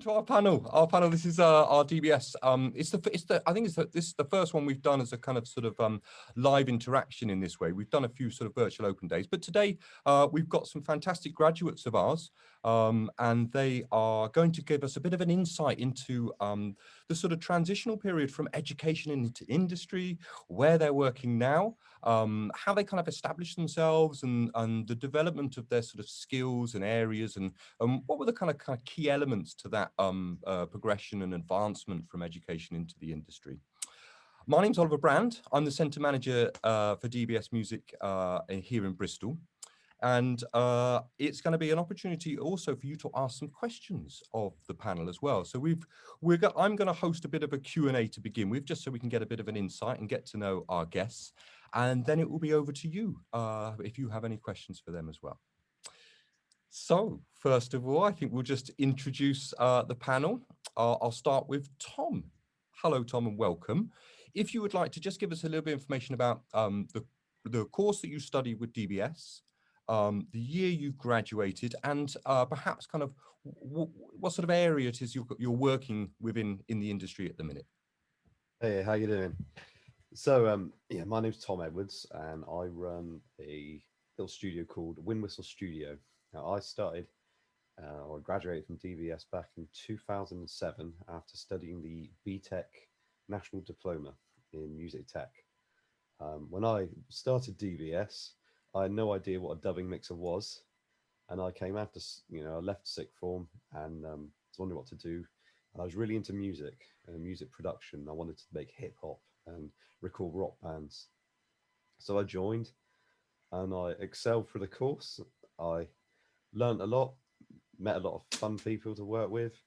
to our panel. This is our DBS. I think this is the first one we've done as a kind of sort of live interaction in this way. We've done a few sort of virtual open days, but today we've got some fantastic graduates of ours, and they are going to give us a bit of an insight into the sort of transitional period from education into industry, where they're working now, how they kind of establish themselves, and the development of their sort of skills and areas, and what were the kind of key elements to that progression and advancement from education into the industry. My name's Oliver Brandt. I'm the Centre Manager for DBS Music here in Bristol. And it's going to be an opportunity also for you to ask some questions of the panel as well. So I'm going to host a bit of a Q&A to begin with, just so we can get a bit of an insight and get to know our guests. And then it will be over to you if you have any questions for them as well. So first of all, I think we'll just introduce the panel. I'll start with Tom. Hello, Tom, and welcome. If you would like to just give us a little bit of information about the course that you studied with DBS, the year you graduated, and perhaps kind of what sort of area it is you're working within in the industry at the minute. Hey, how you doing? So yeah, my name's Tom Edwards, and I run a little studio called Wind Whistle Studio. Now, I graduated from DBS back in 2007 after studying the BTEC National Diploma in Music Tech. When I started DBS, I had no idea what a dubbing mixer was, and I came after, I left sixth form and was wondering what to do. And I was really into music and music production. I wanted to make hip hop and record rock bands. So I joined, and I excelled through the course. I learned a lot, met a lot of fun people to work with,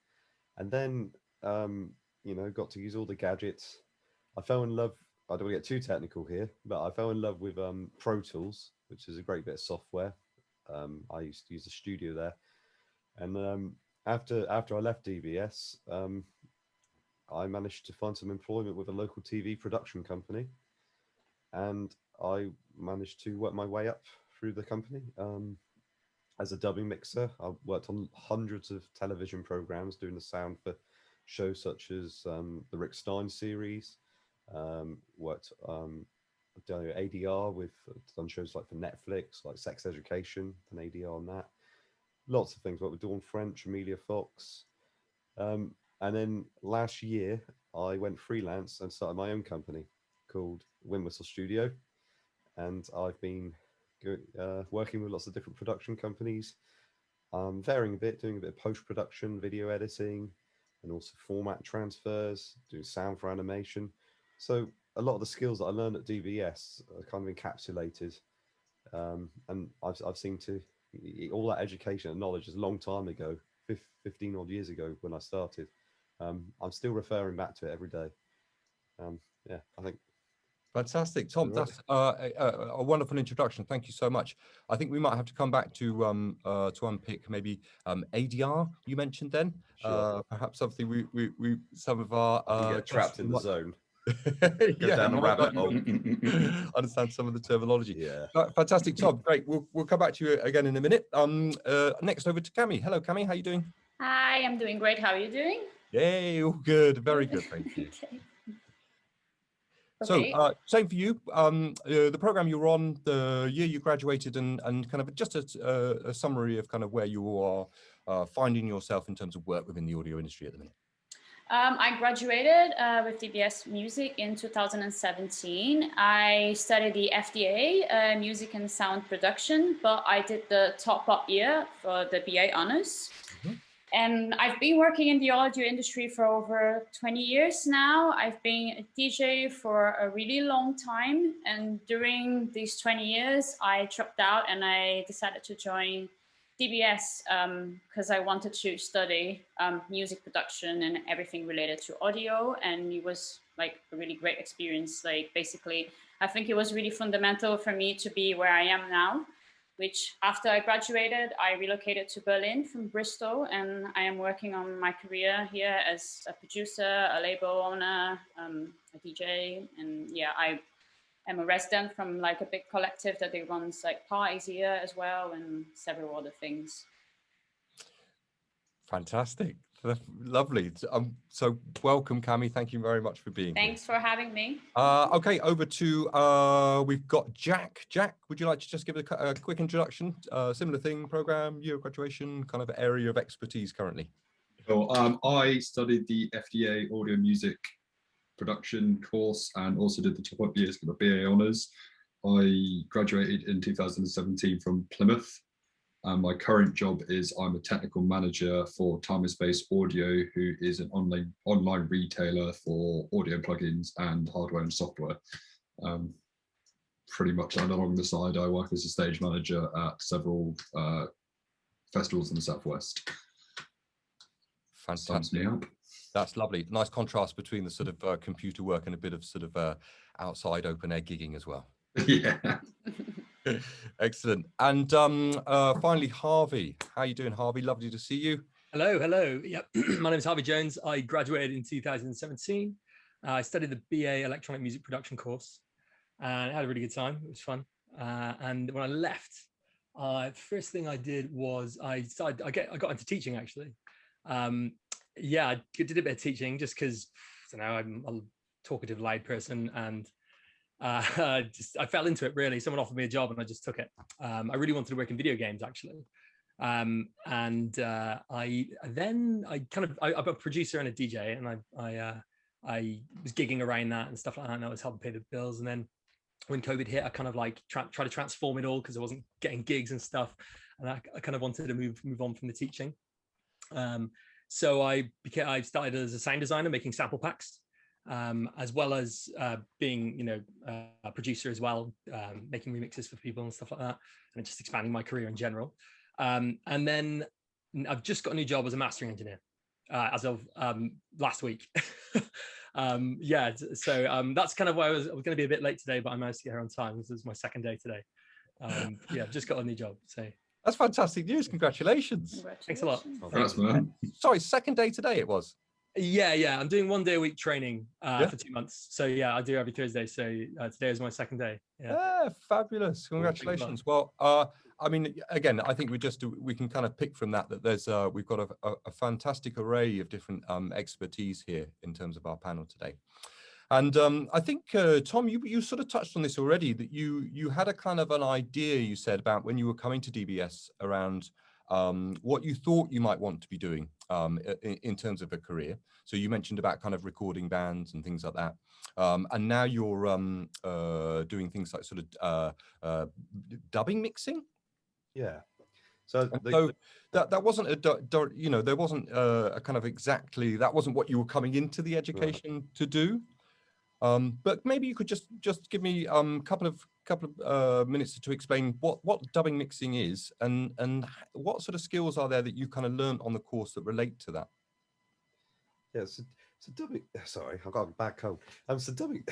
and then got to use all the gadgets. I fell in love. I don't want to get too technical here, but I fell in love with Pro Tools, which is a great bit of software. I used to use the studio there, and after I left DBS, I managed to find some employment with a local TV production company, and I managed to work my way up through the company. As a dubbing mixer, I worked on hundreds of television programs doing the sound for shows such as the Rick Stein series. Worked done ADR with done shows like for Netflix, like Sex Education, and ADR on that. Lots of things. Worked with Dawn French, Amelia Fox, and then last year I went freelance and started my own company called Wind Whistle Studio, and I've been working with lots of different production companies, varying a bit, doing a bit of post-production, video editing, and also format transfers, doing sound for animation. So a lot of the skills that I learned at DBS are kind of encapsulated, and I've seen to all that education and knowledge is a long time ago, 15 odd years ago when I started. I'm still referring back to it every day. Yeah, I think. Fantastic, Tom. That's a wonderful introduction. Thank you so much. I think we might have to come back to unpick maybe ADR you mentioned then. Sure. Perhaps something we some of our get trapped in the zone. Go down the rabbit hole. Understand some of the terminology. Yeah. Fantastic, Tom. Great. We'll come back to you again in a minute. Next over to Cami. Hello, Cami. How are you doing? Hi, I'm doing great. How are you doing? Yay, all good. Very good. Thank you. Okay. So same for you, the program you were on, the year you graduated, and kind of just a summary of kind of where you are finding yourself in terms of work within the audio industry at the minute. I graduated with DBS Music in 2017. I studied the FDA, Music and Sound Production, but I did the top-up year for the BA Honors. And I've been working in the audio industry for over 20 years now. I've been a DJ for a really long time. And during these 20 years, I dropped out and I decided to join DBS because I wanted to study music production and everything related to audio. And it was like a really great experience. Like basically, I think it was really fundamental for me to be where I am now, which after I graduated, I relocated to Berlin from Bristol, and I am working on my career here as a producer, a label owner, a DJ, and yeah, I am a resident from like a big collective that they runs like parties here as well, and several other things. Fantastic. Lovely. So welcome, Cami. Thank you very much for being here. Thanks for having me. Okay, over to, we've got Jack. Jack, would you like to just give a quick introduction? Similar thing, program, year of graduation, kind of area of expertise currently. Sure. I studied the FDA audio music production course and also did the top-up years for the BA honours. I graduated in 2017 from Plymouth. My current job is I'm a technical manager for Time and Space Audio, who is an online retailer for audio plugins and hardware and software. Pretty much along the side, I work as a stage manager at several festivals in the Southwest. Fantastic. That's lovely. Nice contrast between the sort of computer work and a bit of sort of outside open air gigging as well. Yeah. Excellent. And finally, Harvey. How are you doing, Harvey? Lovely to see you. Hello, hello. Yep. My name is Harvey Jones. I graduated in 2017. I studied the BA Electronic Music Production course and I had a really good time. It was fun. And when I left, the first thing I did was I got into teaching actually. Yeah, I did a bit of teaching just because, you know, I'm a talkative, loud person, and I fell into it really. Someone offered me a job and I just took it. I really wanted to work in video games actually. I'm a producer and a DJ, and I was gigging around that and stuff like that, and I was helping pay the bills. And then when COVID hit, I kind of like tried to transform it all because I wasn't getting gigs and stuff, and I kind of wanted to move on from the teaching. So I started as a sound designer making sample packs, as well as being, you know, a producer as well, making remixes for people and stuff like that, and just expanding my career in general. And then I've just got a new job as a mastering engineer as of last week. Yeah, so that's kind of why I was going to be a bit late today, but I managed to get here on time. This is my second day today. Yeah, just got a new job. So that's fantastic news. Congratulations. Thanks a lot. Thanks, man. Sorry, second day today it was. Yeah. I'm doing 1 day a week training for 2 months. So yeah, I do every Thursday. So today is my second day. Yeah, Fabulous. Congratulations. Well, I mean, again, I think we can kind of pick from that there's we've got a fantastic array of different expertise here in terms of our panel today. And I think, Tom, you sort of touched on this already, that you had a kind of an idea, you said, about when you were coming to DBS around what you thought you might want to be doing in terms of a career. So you mentioned about kind of recording bands and things like that. And now you're doing things like sort of dubbing mixing. Yeah. So that wasn't there wasn't a kind of exactly, that wasn't what you were coming into the education to do. But maybe you could just give me a couple of minutes to explain what dubbing mixing is and what sort of skills are there that you kind of learned on the course that relate to that. Yeah, so dubbing. Sorry, I've got a bad cold. So dubbing.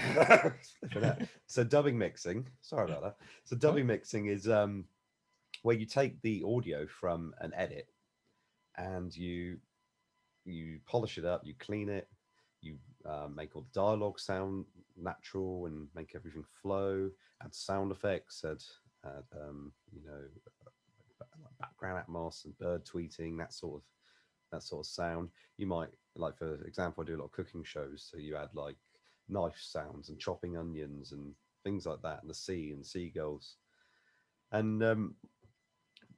So dubbing mixing. Sorry about that. So dubbing mixing is where you take the audio from an edit and you polish it up, you clean it, you make all the dialogue sound natural and make everything flow, add sound effects, add background atmos and bird tweeting, that sort of sound. You might, like, for example, I do a lot of cooking shows, so you add like knife sounds and chopping onions and things like that, and the sea and seagulls. And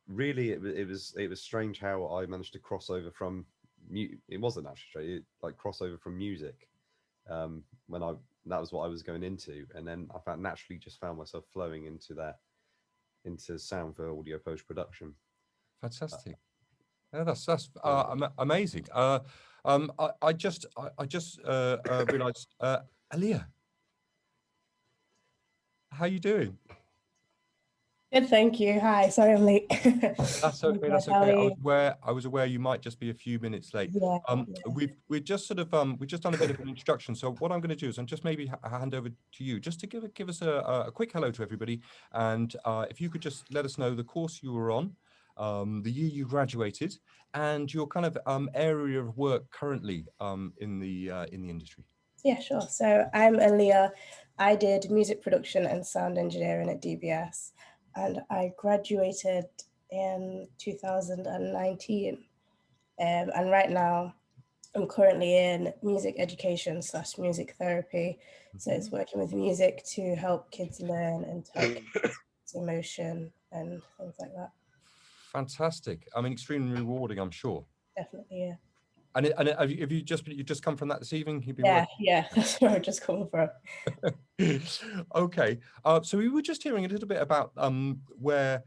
really it was strange how I managed to cross over from it wasn't actually cross over from music when that was what I was going into, and then I naturally found myself flowing into sound for audio post-production. Fantastic. Yeah, that's amazing. I just realized, Aaliyah, how you doing? Good, thank you. Hi, sorry I'm late. That's okay. That's okay. I was aware you might just be a few minutes late. Yeah, We've just sort of we've just done a bit of an introduction. So what I'm going to do is I'm just maybe hand over to you just to give us a quick hello to everybody, and if you could just let us know the course you were on, the year you graduated, and your kind of area of work currently in the industry. Yeah, sure. So I'm Aaliyah. I did music production and sound engineering at DBS. And I graduated in 2019. And right now I'm currently in music education / music therapy. So it's working with music to help kids learn and to help kids with emotion and things like that. Fantastic. I mean, extremely rewarding, I'm sure. Definitely, yeah. And have you just come from that this evening? You've been Yeah, that's where I've just come from. Okay, so we were just hearing a little bit about where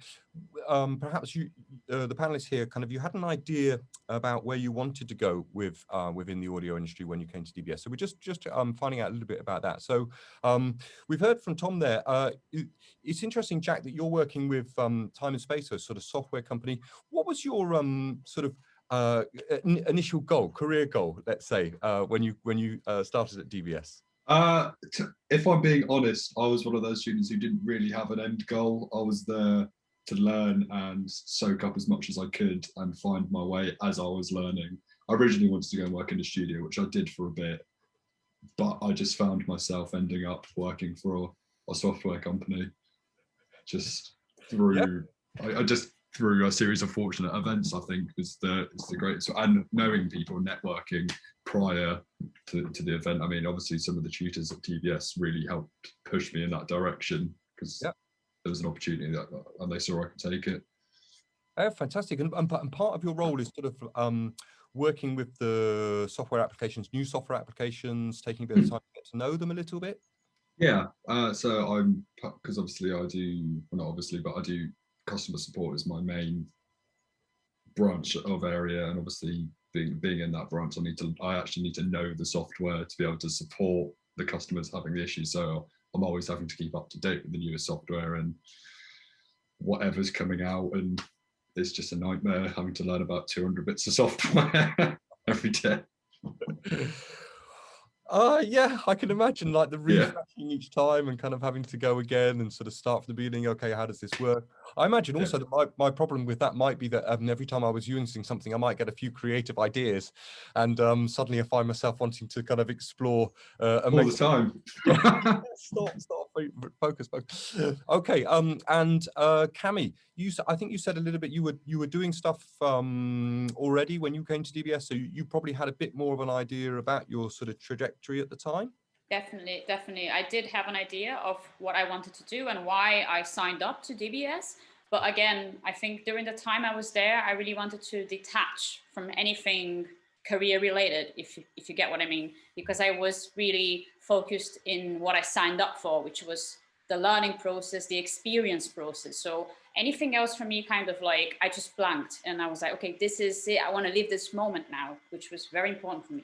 perhaps you, the panelists here, kind of you had an idea about where you wanted to go with within the audio industry when you came to DBS. So we're just finding out a little bit about that. So we've heard from Tom there. It's interesting, Jack, that you're working with Time and Space, a sort of software company. What was your sort of initial goal, career goal, let's say, when you started at DBS? If I'm being honest, I was one of those students who didn't really have an end goal. I was there to learn and soak up as much as I could and find my way as I was learning. I originally wanted to go and work in a studio, which I did for a bit, but I just found myself ending up working for a software company just through, I just through a series of fortunate events, I think is the greatest, and knowing people, networking prior to the event. I mean, obviously some of the tutors at TBS really helped push me in that direction because there was an opportunity that, and they saw I could take it. Oh, fantastic. And part of your role is sort of working with the software applications, new software applications, taking a bit of time to get to know them a little bit. Yeah, so I'm, because obviously I do, well, not obviously, but I do customer support is my main branch of area, and obviously being in that branch, I actually need to know the software to be able to support the customers having the issue. So I'm always having to keep up to date with the newest software and whatever's coming out, and it's just a nightmare having to learn about 200 bits of software every day. Yeah, I can imagine, like the refreshing each time and kind of having to go again and sort of start from the beginning. Okay, how does this work? I imagine also that my problem with that might be that every time I was using something, I might get a few creative ideas, and suddenly I find myself wanting to kind of explore all the time. Focus. Okay, and Cami, I think you said a little bit you were doing stuff already when you came to DBS, so you probably had a bit more of an idea about your sort of trajectory at the time. Definitely. I did have an idea of what I wanted to do and why I signed up to DBS. But again, I think during the time I was there, I really wanted to detach from anything career related, if you get what I mean, because I was really focused in what I signed up for, which was the learning process, the experience process. So anything else for me kind of like, I just blanked and I was like, okay, this is it. I want to live this moment now, which was very important for me.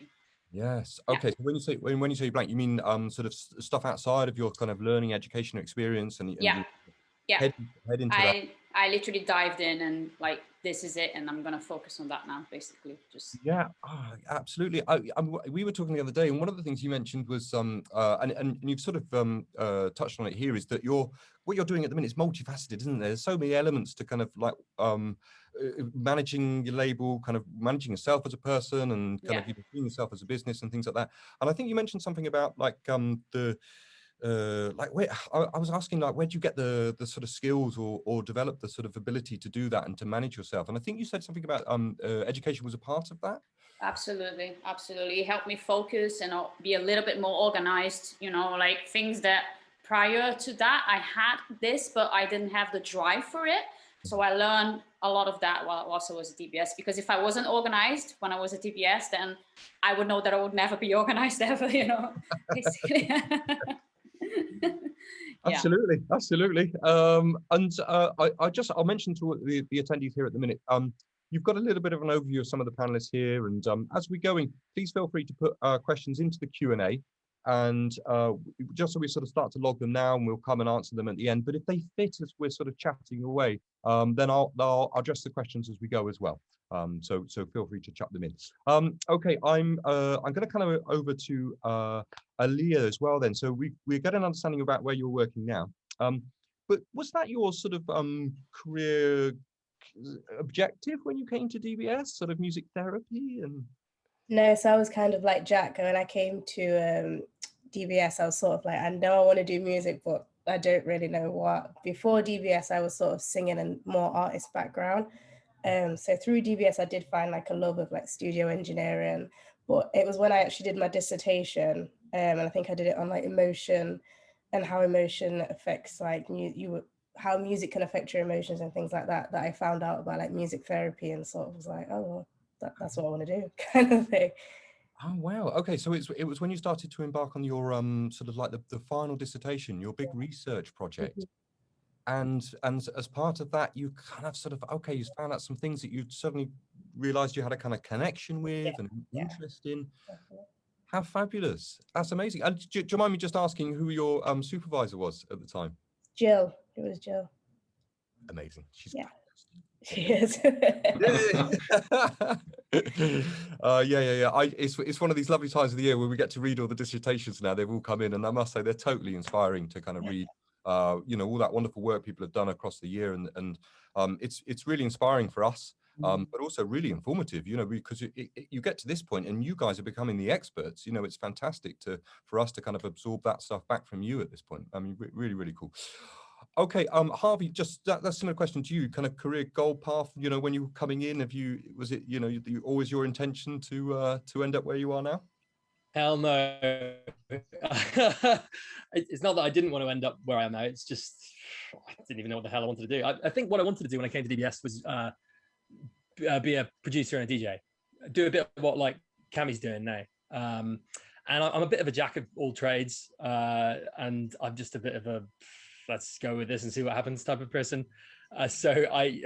Yes. Okay. So when you say blank, you mean sort of stuff outside of your kind of learning, education experience, and head into that. I literally dived in and like, this is it, and I'm going to focus on that now, basically. Just absolutely. We were talking the other day, and one of the things you mentioned was and you've sort of touched on it here, is that what you're doing at the minute is multifaceted, isn't there? There's so many elements to kind of like managing your label, kind of managing yourself as a person, and kind of seeing yourself as a business and things like that. And I think you mentioned something about like where I was asking, like, where do you get the sort of skills or develop the sort of ability to do that and to manage yourself? And I think you said something about education was a part of that. Absolutely. It helped me focus and be a little bit more organized, like things that prior to that I had this, but I didn't have the drive for it. So I learned a lot of that while I also was at DBS, because if I wasn't organized when I was at DBS, then I would know that I would never be organized ever, basically. Absolutely. And I'll mention to the attendees here at the minute, you've got a little bit of an overview of some of the panelists here, and as we're going, please feel free to put questions into the Q&A, and just so we sort of start to log them now, and we'll come and answer them at the end. But if they fit as we're sort of chatting away, then I'll address the questions as we go as well. So feel free to chuck them in. Okay, I'm going to kind of over to Aaliyah as well then. So we're getting an understanding about where you're working now. But was that your sort of career objective when you came to DBS, sort of music therapy? And no, so I was kind of like Jack. When I came to DBS, I was sort of like, I know I want to do music, but I don't really know what. Before DBS, I was sort of singing and more artist background. So through DBS, I did find like a love of like studio engineering, But it was when I actually did my dissertation, and I think I did it on like emotion and how emotion affects like how music can affect your emotions and things like that, that I found out about like music therapy, and sort of was like, oh, well, that's what I want to do, kind of thing. Oh wow. Okay, so it was when you started to embark on your sort of like the final dissertation, your big research project. And as part of that, you kind of sort of, okay, you found out some things that you suddenly realized you had a kind of connection with and interest in. How fabulous. That's amazing. And do you mind me just asking who your supervisor was at the time? Jill. It was Jill. Amazing. She's She is. It's one of these lovely times of the year where we get to read all the dissertations now. They've all come in, and I must say they're totally inspiring to kind of read all that wonderful work people have done across the year, and it's really inspiring for us, but also really informative, because you get to this point and you guys are becoming the experts. It's fantastic for us to kind of absorb that stuff back from you at this point. I mean, really, really cool. Okay, Harvey, just that's a similar question to you. Kind of career goal path. When you were coming in, was it always your intention to end up where you are now? Hell no. It's not that I didn't want to end up where I am now. It's just I didn't even know what the hell I wanted to do. I think what I wanted to do when I came to DBS was be a producer and a DJ, do a bit of what like Cammy's doing now. And I'm a bit of a jack of all trades, and I'm just a bit of a let's go with this and see what happens type of person. So I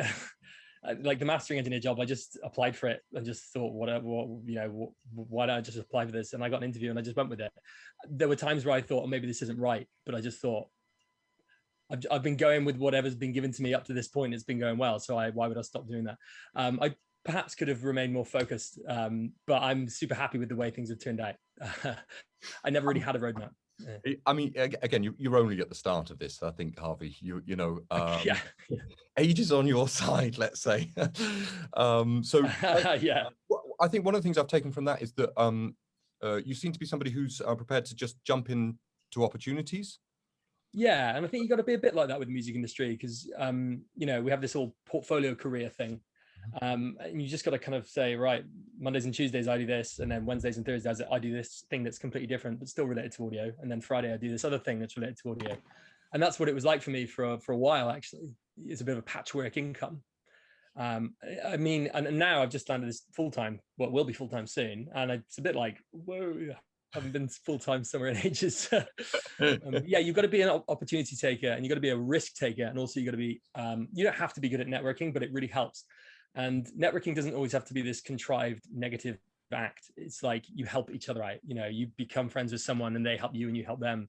like the mastering engineer job, I just applied for it and just thought, why don't I just apply for this? And I got an interview and I just went with it. There were times where I thought, oh, maybe this isn't right, but I just thought, I've been going with whatever's been given to me up to this point. It's been going well. So why would I stop doing that? I perhaps could have remained more focused, but I'm super happy with the way things have turned out. I never really had a roadmap. Yeah. I mean, again, you're only at the start of this, I think, Harvey. Yeah. Age is on your side, let's say. So yeah, I think one of the things I've taken from that is that you seem to be somebody who's prepared to just jump into opportunities. Yeah, and I think you got to be a bit like that with the music industry because we have this whole portfolio career thing. And you just got to kind of say, right, Mondays and Tuesdays I do this, and then Wednesdays and Thursdays I do this thing that's completely different but still related to audio, and then Friday I do this other thing that's related to audio. And that's what it was like for me for a while. Actually, it's a bit of a patchwork income. I mean, and now I've just landed this full-time, well, will be full-time soon, and it's a bit like, whoa, I haven't been full-time somewhere in ages. Yeah, you've got to be an opportunity taker, and you've got to be a risk taker, and also you've got to be you don't have to be good at networking, but it really helps. And networking doesn't always have to be this contrived negative act. It's like you help each other out. You become friends with someone and they help you and you help them.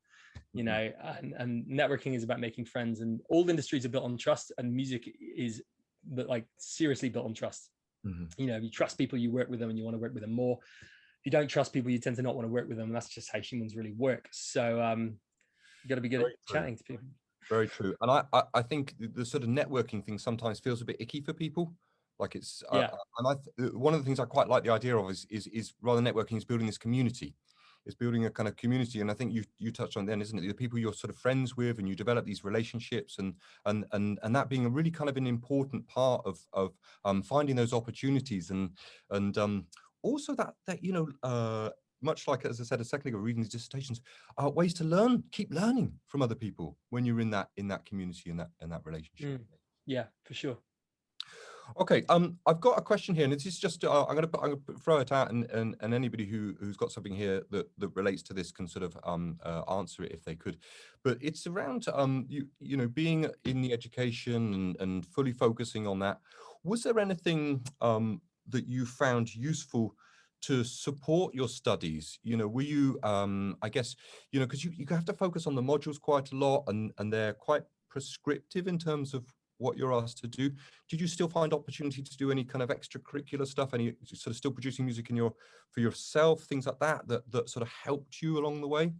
And networking is about making friends, and all industries are built on trust, and music is like seriously built on trust. You trust people, you work with them, and you want to work with them more. If you don't trust people, you tend to not want to work with them, and that's just how humans really work. So you got to be good at chatting to people. Very true. And I think the sort of networking thing sometimes feels a bit icky for people. Like it's one of the things I quite like the idea of is rather networking is building this community. It's building a kind of community, and I think you touched on then, isn't it? The people you're sort of friends with, and you develop these relationships, and that being a really kind of an important part of finding those opportunities, and also that much like, as I said a second ago, reading these dissertations, ways to learn, keep learning from other people when you're in that community and that relationship. Yeah, for sure. Okay, I've got a question here, and this is just I'm going to throw it out, and anybody who's got something here that relates to this can sort of answer it if they could. But it's around being in the education and fully focusing on that. Was there anything that you found useful to support your studies? Were you I guess because you have to focus on the modules quite a lot, and they're quite prescriptive in terms of what you're asked to do. Did you still find opportunity to do any kind of extracurricular stuff, any sort of still producing music for yourself, things like that sort of helped you along the way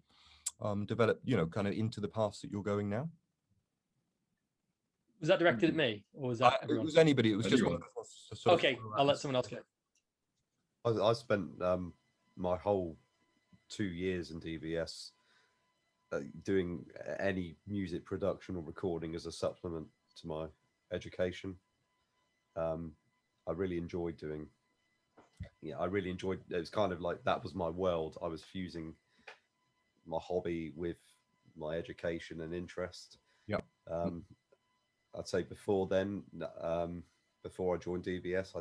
develop kind of into the paths that you're going now? Was that directed at me, or was that everyone? It was anybody. It was anyone. Just okay, I'll let someone else go. I spent my whole 2 years in DBS doing any music production or recording as a supplement to my education. I really enjoyed doing yeah, I really enjoyed. It was kind of like that was my world. I was fusing my hobby with my education and interest. Yeah. I'd say before then, before I joined DBS,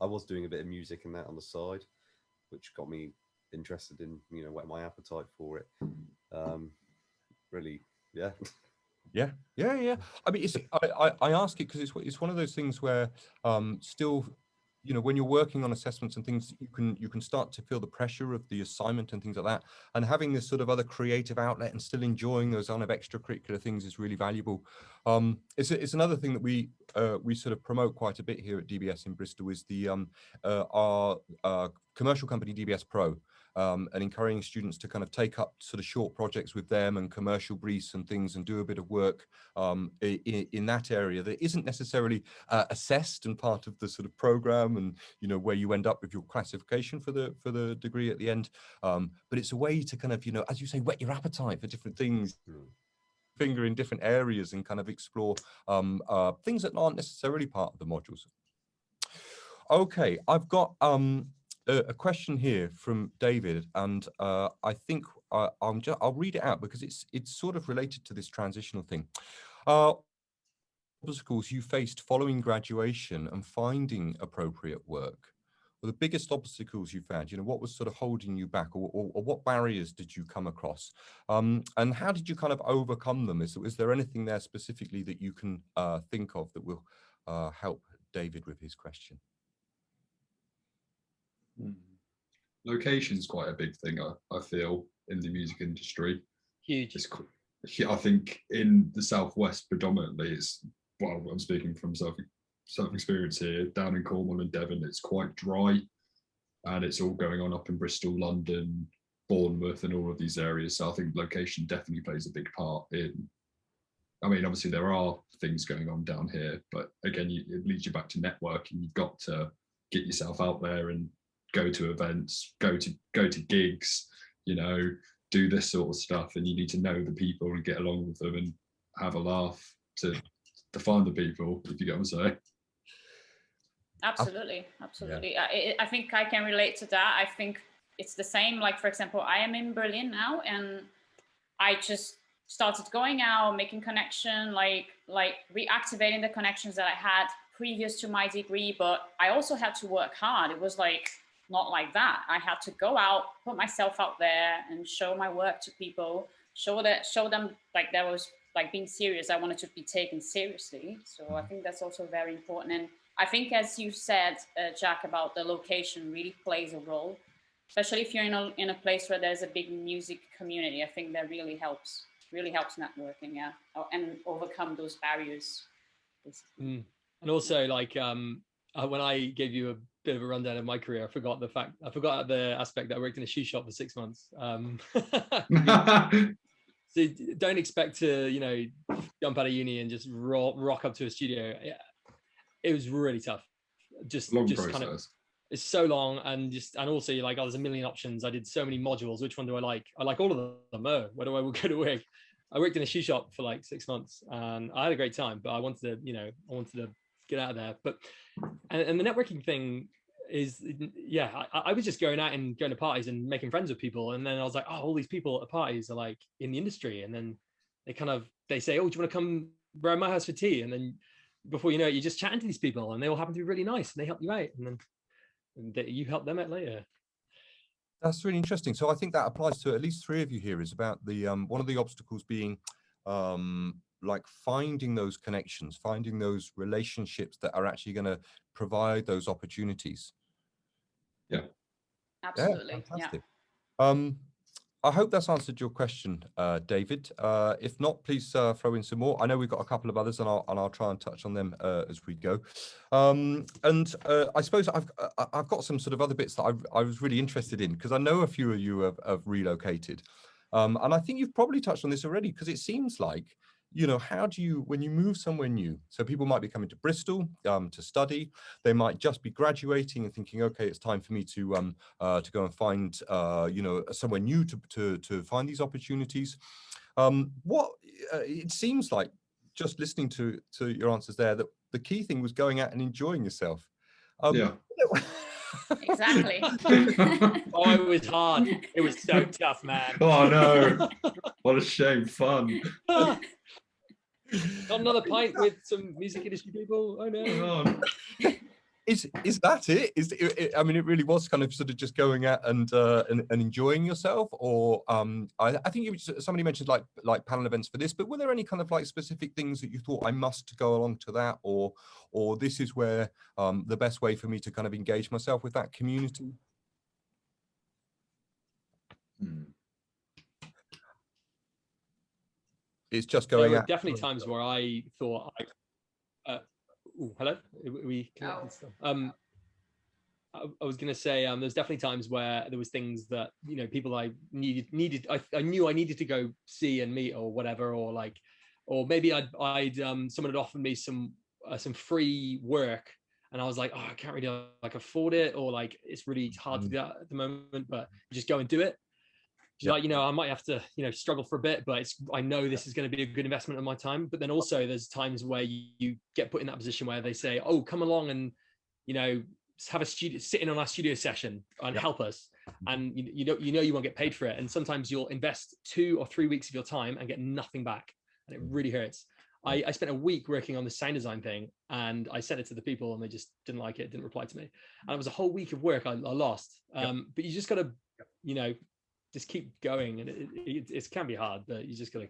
I was doing a bit of music and that on the side, which got me interested in, whet my appetite for it. Really, yeah. Yeah. I mean, I ask it because it's one of those things where still, when you're working on assessments and things, you can start to feel the pressure of the assignment and things like that. And having this sort of other creative outlet and still enjoying those kind of extracurricular things is really valuable. It's another thing that we sort of promote quite a bit here at DBS in Bristol is the our commercial company DBS Pro. And encouraging students to kind of take up sort of short projects with them and commercial briefs and things and do a bit of work in that area that isn't necessarily assessed and part of the sort of program and, where you end up with your classification for the degree at the end. But it's a way to kind of, as you say, whet your appetite for different things. Finger in different areas and kind of explore things that aren't necessarily part of the modules. Okay, I've got a question here from David, and I think I'll read it out because it's sort of related to this transitional thing. Obstacles you faced following graduation and finding appropriate work, or the biggest obstacles you found, what was sort of holding you back, or what barriers did you come across, and how did you kind of overcome them? Is there anything there specifically that you can think of that will help David with his question? Location is quite a big thing, I feel, in the music industry. Huge. I think in the Southwest predominantly, I'm speaking from self-experience here, down in Cornwall and Devon, it's quite dry, and it's all going on up in Bristol, London, Bournemouth, and all of these areas. So I think location definitely plays a big part in, I mean, obviously there are things going on down here, but again, it leads you back to networking. You've got to get yourself out there and go to events, go to gigs, do this sort of stuff, and you need to know the people and get along with them and have a laugh to find the people, if you get what I'm saying. Absolutely. Yeah. I think I can relate to that. I think it's the same. Like, for example, I am in Berlin now, and I just started going out, making connection, like reactivating the connections that I had previous to my degree. But I also had to work hard. It was like not like that. I had to go out, put myself out there, and show my work to people. Show them like that was like being serious. I wanted to be taken seriously. So I think that's also very important. And I think, as you said, Jack, about the location really plays a role, especially if you're in a place where there's a big music community. I think that really helps networking, yeah, and overcome those barriers. And also, like, when I gave you a bit of a rundown of my career, I forgot the aspect that I worked in a shoe shop for 6 months. So don't expect to, jump out of uni and just rock up to a studio. It was really tough. Just process. Kind of, it's so long, and also you're like, oh, there's a million options. I did so many modules. Which one do I like? I like all of them. Where do I go to work? I worked in a shoe shop for like 6 months, and I had a great time. But I wanted to get out of there. But and the networking thing is, yeah, I was just going out and going to parties and making friends with people, and then I was like, oh, all these people at parties are like in the industry, and then they say, oh, do you want to come around my house for tea? And then before you know it, you're just chatting to these people, and they all happen to be really nice, and they help you out, and then you help them out later. That's really interesting. So I think that applies to at least 3 of you here. Is about the one of the obstacles being like finding those connections, finding those relationships that are actually going to provide those opportunities. Yeah, absolutely. Yeah, fantastic. I hope that's answered your question, David. If not, please throw in some more. I know we've got a couple of others, and I'll try and touch on them as we go. I suppose I've got some sort of other bits that I was really interested in, because I know a few of you have relocated, and I think you've probably touched on this already, because it seems like, how do you, when you move somewhere new, so people might be coming to Bristol to study, they might just be graduating and thinking, okay, it's time for me to go and find, somewhere new to find these opportunities. It seems like, just listening to your answers there, that the key thing was going out and enjoying yourself. Yeah. Exactly. Oh, it was hard. It was so tough, man. Oh no! What a shame. Fun. Got another pint with some music industry people. Oh no. Oh, Is that it? I mean, it really was kind of sort of just going out and enjoying yourself, or I think somebody mentioned like panel events for this, but were there any kind of like specific things that you thought I must go along to that, or this is where the best way for me to kind of engage myself with that community? It's just going There were out. definitely times where I thought, hello, are we connected still? I was going to say, there's definitely times where there was things that, you know, people I needed, I knew I needed to go see and meet or whatever, or like, or maybe someone had offered me some free work, and I was like, oh, I can't really like afford it, or like it's really hard to do that at the moment, but just go and do it. Yeah. Like, you know, I might have to, you know, struggle for a bit, but I know this is going to be a good investment of my time. But then also there's times where you get put in that position where they say, oh, come along and, you know, have a studio, sit in on our studio session and help us. And you won't get paid for it. And sometimes you'll invest 2 or 3 weeks of your time and get nothing back. And it really hurts. I spent a week working on the sound design thing, and I sent it to the people and they just didn't like it, didn't reply to me. And it was a whole week of work I lost. But you just got to, you know, just keep going, and it can be hard, but you just gotta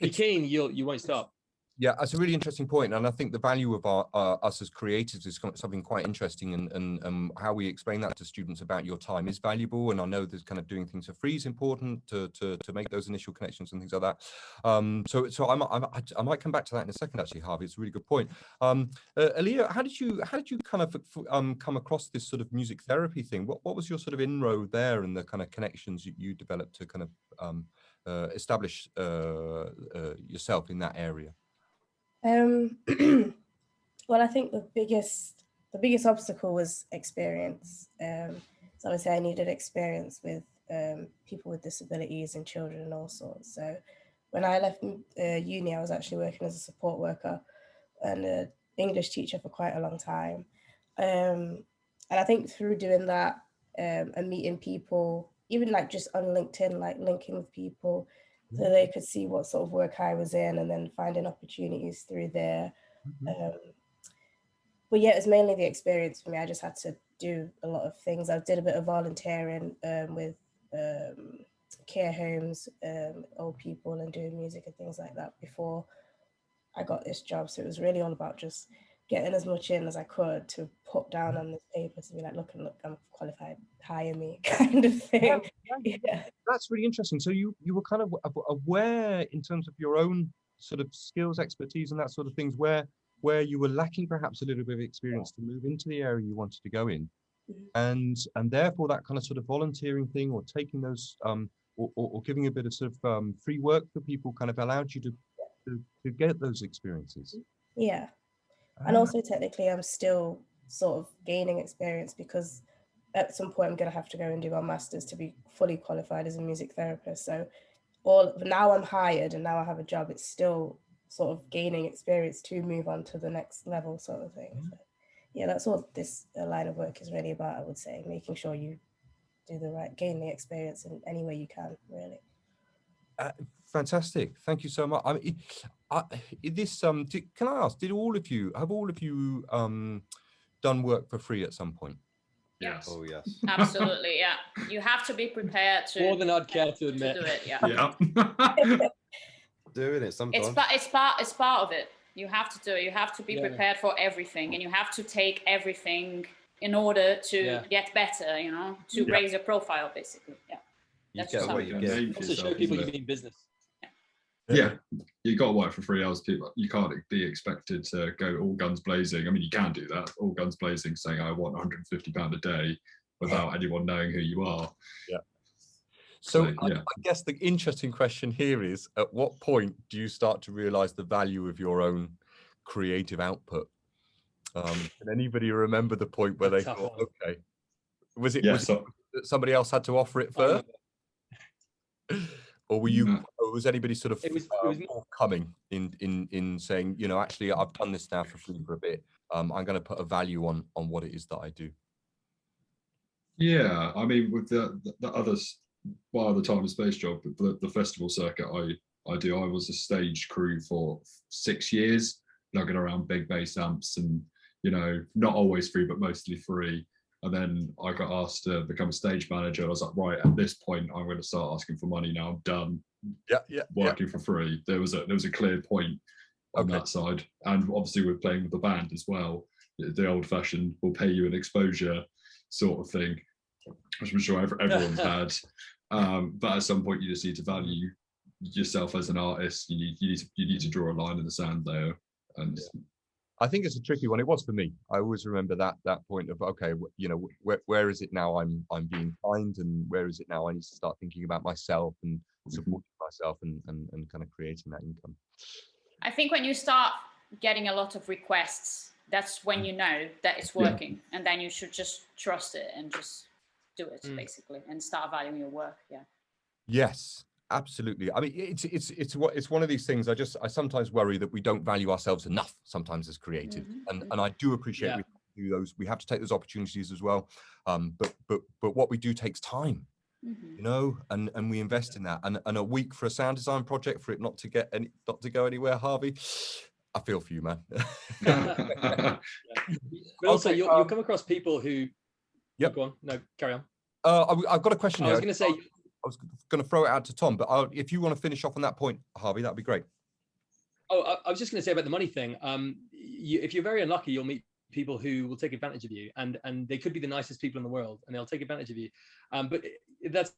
be keen. You won't stop. Yeah, that's a really interesting point, and I think the value of us as creatives is something quite interesting, and how we explain that to students about your time is valuable. And I know there's kind of doing things for free is important to make those initial connections and things like that. So I might come back to that in a second. Actually, Harvey, it's a really good point. Aaliyah, how did you kind of come across this sort of music therapy thing? What was your sort of inroad there, and the kind of connections you developed to kind of establish yourself in that area? Well, I think the biggest obstacle was experience. So I would say I needed experience with people with disabilities and children and all sorts. So when I left uni, I was actually working as a support worker and an English teacher for quite a long time. And I think through doing that and meeting people, even like just on LinkedIn, like linking with people, so they could see what sort of work I was in, and then finding opportunities through there. But yeah, it was mainly the experience for me. I just had to do a lot of things. I did a bit of volunteering with care homes, old people, and doing music and things like that before I got this job. So it was really all about just getting as much in as I could to put down on this paper to be like, look, I'm qualified, hire me, kind of thing. Yeah. That's really interesting. So you were kind of aware in terms of your own sort of skills, expertise, and that sort of things, where you were lacking perhaps a little bit of experience to move into the area you wanted to go in, and therefore that kind of sort of volunteering thing, or taking those or giving a bit of sort of free work for people, kind of allowed you to get those experiences. Yeah. And also technically I'm still sort of gaining experience, because at some point I'm going to have to go and do my master's to be fully qualified as a music therapist. So now I'm hired and now I have a job, it's still sort of gaining experience to move on to the next level, sort of thing. So, yeah, that's what this line of work is really about, I would say, making sure you do gain the experience in any way you can, really. Fantastic, thank you so much. I mean, can I ask, have all of you done work for free at some point? yes. Oh yes. Absolutely, yeah. You have to be prepared to More than I'd care to admit. do it. Yeah. Yeah. Doing it sometimes. It's part of it. You have to do it. You have to be prepared for everything, and you have to take everything in order to get better. You know, to raise your profile, basically. Yeah. You get what you get. Also show people you mean business. Yeah, you got to work for 3 hours. People, you can't be expected to go all guns blazing. I mean, you can do that, all guns blazing, saying I want £150 a day without anyone knowing who you are. Yeah. So yeah. I guess the interesting question here is, at what point do you start to realize the value of your own creative output? Can anybody remember the point where they thought, okay, was it that somebody else had to offer it first? Or were you, or was anybody sort of forthcoming in saying, you know, actually I've done this now for free for a bit, I'm going to put a value on what it is that I do? Yeah, I mean, with the others, by the time of space job, the festival circuit I do, I was a stage crew for 6 years, lugging around big bass amps and, you know, not always free, but mostly free. And then I got asked to become a stage manager. I was like, right, at this point, I'm going to start asking for money now. I'm done working for free. There was a clear point on that side. And obviously we're playing with the band as well. The old fashioned, we'll pay you an exposure sort of thing, which I'm sure everyone's had. But at some point, you just need to value yourself as an artist. You need to draw a line in the sand there. And I think it's a tricky one. It was for me. I always remember that point of, okay, you know, where is it now I'm being kind, and where is it now I need to start thinking about myself and supporting myself and kind of creating that income. I think when you start getting a lot of requests, that's when you know that it's working, and then you should just trust it and just do it basically, and start valuing your work. Yes, absolutely. I mean, it's one of these things. I sometimes worry that we don't value ourselves enough sometimes as creative, and I do appreciate we do those. We have to take those opportunities as well. But what we do takes time, you know, and we invest in that. And a week for a sound design project, for it not to go anywhere, Harvey, I feel for you, man. But also, you'll come across people who. Go on. No, carry on. I've got a question. I was going to say. I was going to throw it out to Tom, but if you want to finish off on that point, Harvey, that'd be great. Oh, I was just going to say about the money thing. If you're very unlucky, you'll meet people who will take advantage of you, and they could be the nicest people in the world, and they'll take advantage of you. But that's,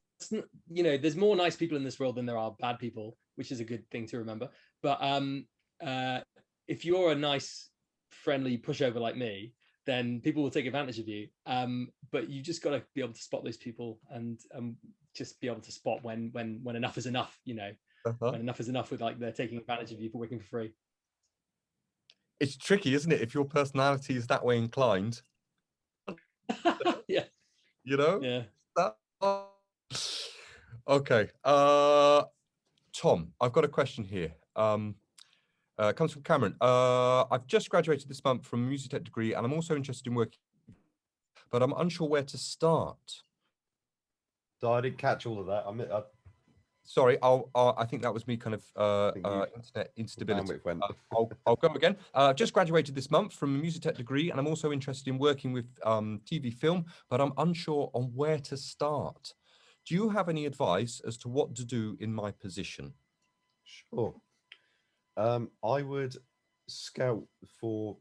you know, there's more nice people in this world than there are bad people, which is a good thing to remember. But if you're a nice, friendly pushover like me, then people will take advantage of you. But you just got to be able to spot those people, and just be able to spot when enough is enough, you know, when enough is enough with, like, they're taking advantage of you for working for free. It's tricky, isn't it? If your personality is that way inclined. Yeah. You know? Yeah. Okay. Tom, I've got a question here. Comes from Cameron. I've just graduated this month from a music tech degree, and I'm also interested in working, but I'm unsure where to start. So I didn't catch all of that. Sorry, I think that was me kind of internet instability. I'll go again. Just graduated this month from a music tech degree, and I'm also interested in working with TV film, but I'm unsure on where to start. Do you have any advice as to what to do in my position? Sure. I would scout for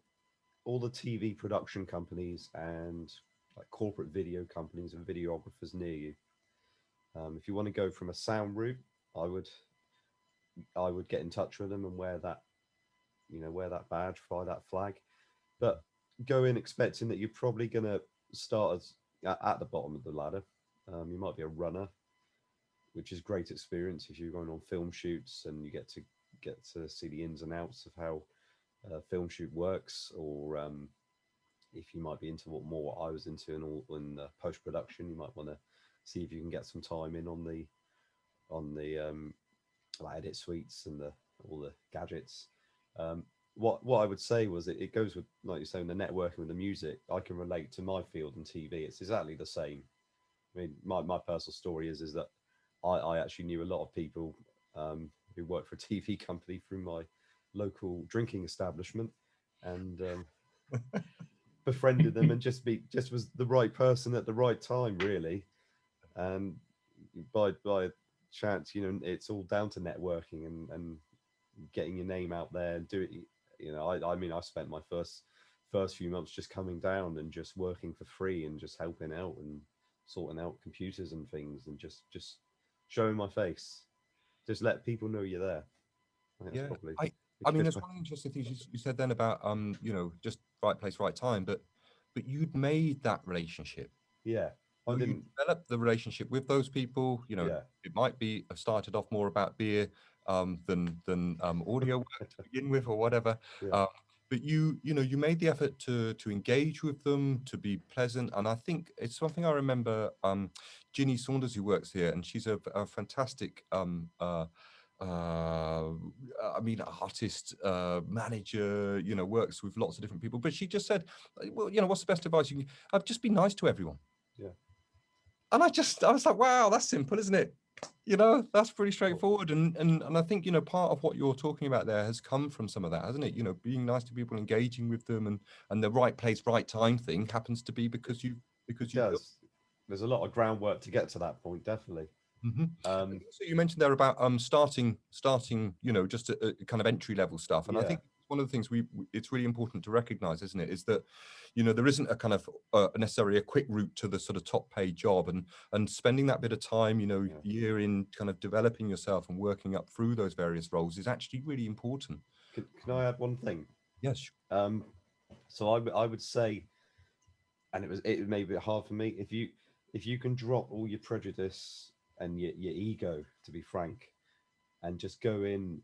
all the TV production companies and like corporate video companies and videographers near you. If you want to go from a sound route, I would get in touch with them and wear that badge, fly that flag. But go in expecting that you're probably going to start at the bottom of the ladder. You might be a runner, which is great experience if you're going on film shoots and you get to see the ins and outs of how a film shoot works, or if you might be into what I was into in post-production, you might want to see if you can get some time in on the edit suites and all the gadgets. What I would say was it goes with, like you're saying, the networking with the music. I can relate to my field and TV. It's exactly the same. I mean, my personal story is that I actually knew a lot of people who worked for a TV company through my local drinking establishment, and befriended them, and just was the right person at the right time, really. And by chance, you know, it's all down to networking and getting your name out there and do it. You know, I mean, I spent my first few months just coming down and just working for free and just helping out and sorting out computers and things and just showing my face. Just let people know you're there. I mean, there's one of the interesting things you said then about you know, just right place, right time, but you'd made that relationship. Yeah. You developed the relationship with those people. You know, it might be started off more about beer than audio work to begin with, or whatever. But you know, you made the effort to engage with them, to be pleasant. And I think it's something I remember. Ginny Saunders, who works here, and she's a fantastic I mean, artist, manager, you know, works with lots of different people. But she just said, well, you know, what's the best advice you can? Just be nice to everyone. Yeah. And I was like, wow, that's simple, isn't it? You know, that's pretty straightforward. And I think, you know, part of what you're talking about there has come from some of that, hasn't it? You know, being nice to people, engaging with them, and the right place, right time thing happens to be because you does. There's a lot of groundwork to get to that point, definitely. So you mentioned there about starting, you know, just a kind of entry level stuff, and I think one of the things it's really important to recognize, isn't it, is that, you know, there isn't a kind of necessarily a quick route to the sort of top paid job, and spending that bit of time, you know, year in kind of developing yourself and working up through those various roles is actually really important. Can I add one thing? Yes. So I would say, and it may be hard for me, if you can drop all your prejudice and your ego, to be frank, and just go in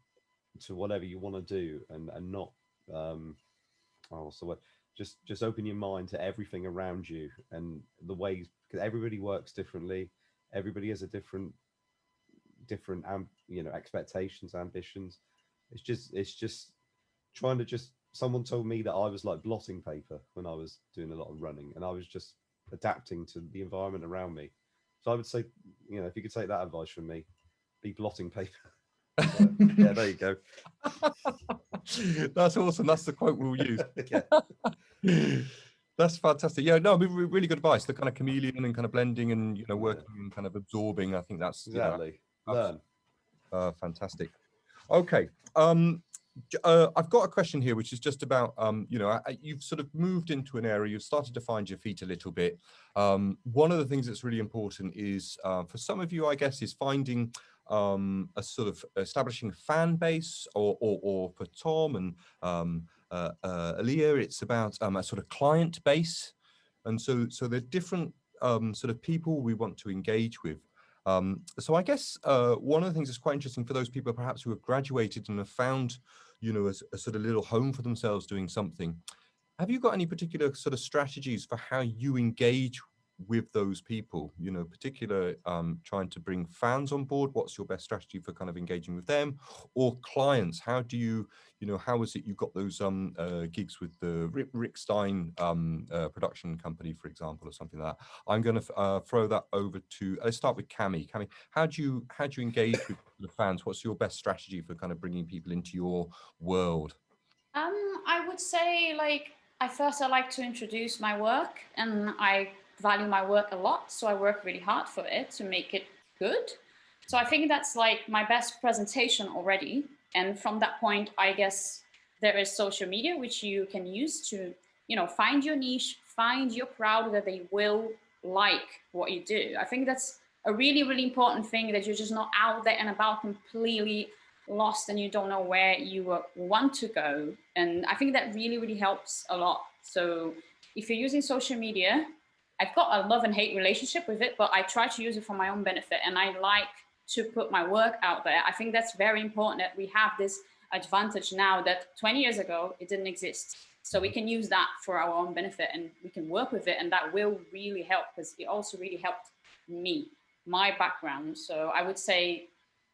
to whatever you want to do, and not just open your mind to everything around you and the ways, because everybody works differently, everybody has a different you know, expectations, ambitions. It's just trying to someone told me that I was like blotting paper when I was doing a lot of running, and I was just adapting to the environment around me. So I would say, you know, if you could take that advice from me, be blotting paper. So, yeah, there you go. That's awesome. That's the quote we'll use. That's fantastic. Yeah, no, really good advice. The kind of chameleon and kind of blending and, you know, working and kind of absorbing. I think that's exactly. You know, fantastic. Okay. I've got a question here, which is just about, you know, you've sort of moved into an area, you've started to find your feet a little bit. One of the things that's really important is, for some of you, I guess, is finding a sort of establishing a fan base, or for Tom and Aaliyah, it's about a sort of client base. And so there are different sort of people we want to engage with. So I guess one of the things that's quite interesting for those people perhaps who have graduated and have found, you know, a sort of little home for themselves doing something. Have you got any particular sort of strategies for how you engage with those people, you know, particular trying to bring fans on board? What's your best strategy for kind of engaging with them, or clients? How do you, you know, how is it you got those gigs with the Rick Stein production company, for example, or something like that? I'm going to throw that over to, let's start with Cami. Cami, how do you engage with the fans? What's your best strategy for kind of bringing people into your world? I would say, like, I like to introduce my work, and I value my work a lot, so I work really hard for it to make it good. So I think that's like my best presentation already. And from that point, I guess there is social media, which you can use to, you know, find your niche, find your crowd that they will like what you do. I think that's a really, really important thing, that you're just not out there and about completely lost and you don't know where you want to go. And I think that really, really helps a lot. So if you're using social media, I've got a love and hate relationship with it, but I try to use it for my own benefit, and I like to put my work out there. I think that's very important, that we have this advantage now that 20 years ago it didn't exist. So we can use that for our own benefit, and we can work with it, and that will really help, because it also really helped me, my background. So I would say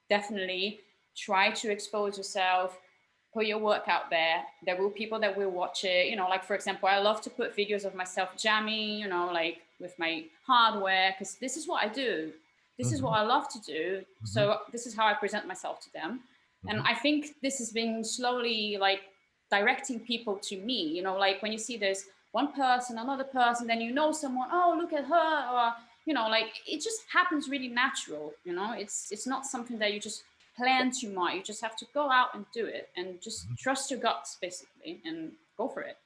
definitely try to expose yourself, put your work out there. There will be people that will watch it. You know, like, for example, I love to put videos of myself jamming, you know, like with my hardware, because this is what I do. This is what I love to do. So this is how I present myself to them. And I think this has been slowly like directing people to me, you know, like when you see there's one person, another person, then you know someone, oh, look at her, or, you know, like it just happens really natural, you know, it's not something that you just plan too much. You just have to go out and do it, and just trust your guts, basically, and go for it.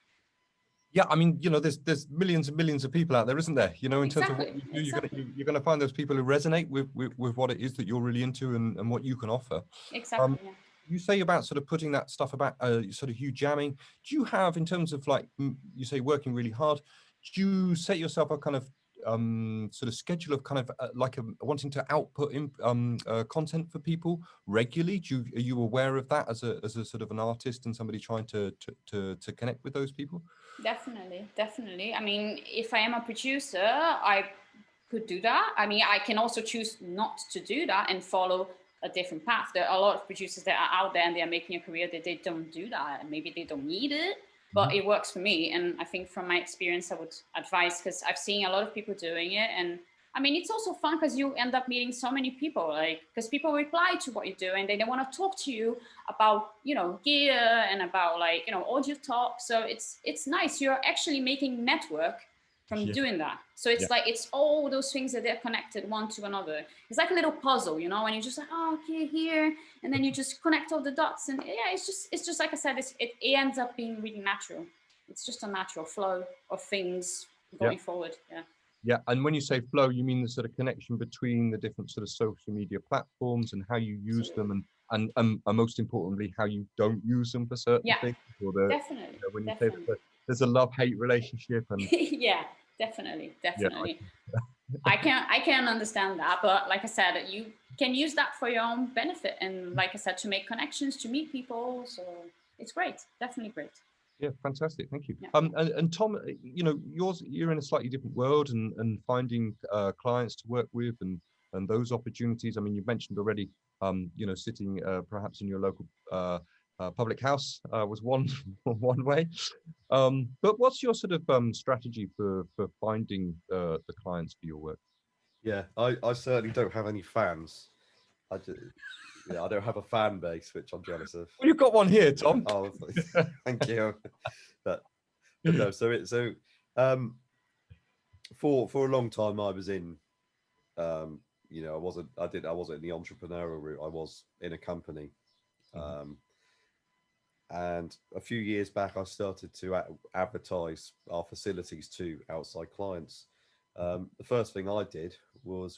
Yeah, I mean, you know, there's millions and millions of people out there, isn't there? You know, in terms of what you do, you're gonna find those people who resonate with what it is that you're really into and what you can offer. Exactly. Yeah. You say about sort of putting that stuff about sort of you jamming. Do you have, in terms of like you say working really hard, do you set yourself a kind of sort of schedule of kind of like wanting to output content for people regularly? Are you aware of that as a sort of an artist and somebody trying to connect with those people? Definitely. I mean, if I am a producer, I could do that. I mean, I can also choose not to do that and follow a different path. There are a lot of producers that are out there and they are making a career that they don't do that, and maybe they don't need it, but it works for me. And I think from my experience, I would advise, because I've seen a lot of people doing it, and I mean, it's also fun because you end up meeting so many people, like, because people reply to what you do and they want to talk to you about, you know, gear and about, like, you know, audio talk. So it's nice. You're actually making network from doing that. So it's like, it's all those things that they're connected one to another. It's like a little puzzle, you know, and you're just like, oh, okay, here. And then you just connect all the dots. And yeah, it's just like I said, it ends up being really natural. It's just a natural flow of things going forward. Yeah. Yeah, and when you say flow, you mean the sort of connection between the different sort of social media platforms and how you use them, and most importantly, how you don't use them for certain things. Or Definitely. You know, when you say that there's a love-hate relationship, and yeah, definitely. I can understand that, but like I said, you can use that for your own benefit, and like I said, to make connections, to meet people. So it's great, definitely great. Yeah, fantastic. Thank you. Yeah. And Tom, you know, you're in a slightly different world, and finding clients to work with, and those opportunities. I mean, you mentioned already, you know, sitting perhaps in your local public house was one one way. But what's your sort of strategy for finding the clients for your work? Yeah, I certainly don't have any fans. I don't have a fan base, which I'm jealous of. Well, you've got one here, Tom. Oh, thank you. But no, for a long time I was in, you know, I wasn't in the entrepreneurial route. I was in a company, and a few years back I started to advertise our facilities to outside clients. The first thing I did was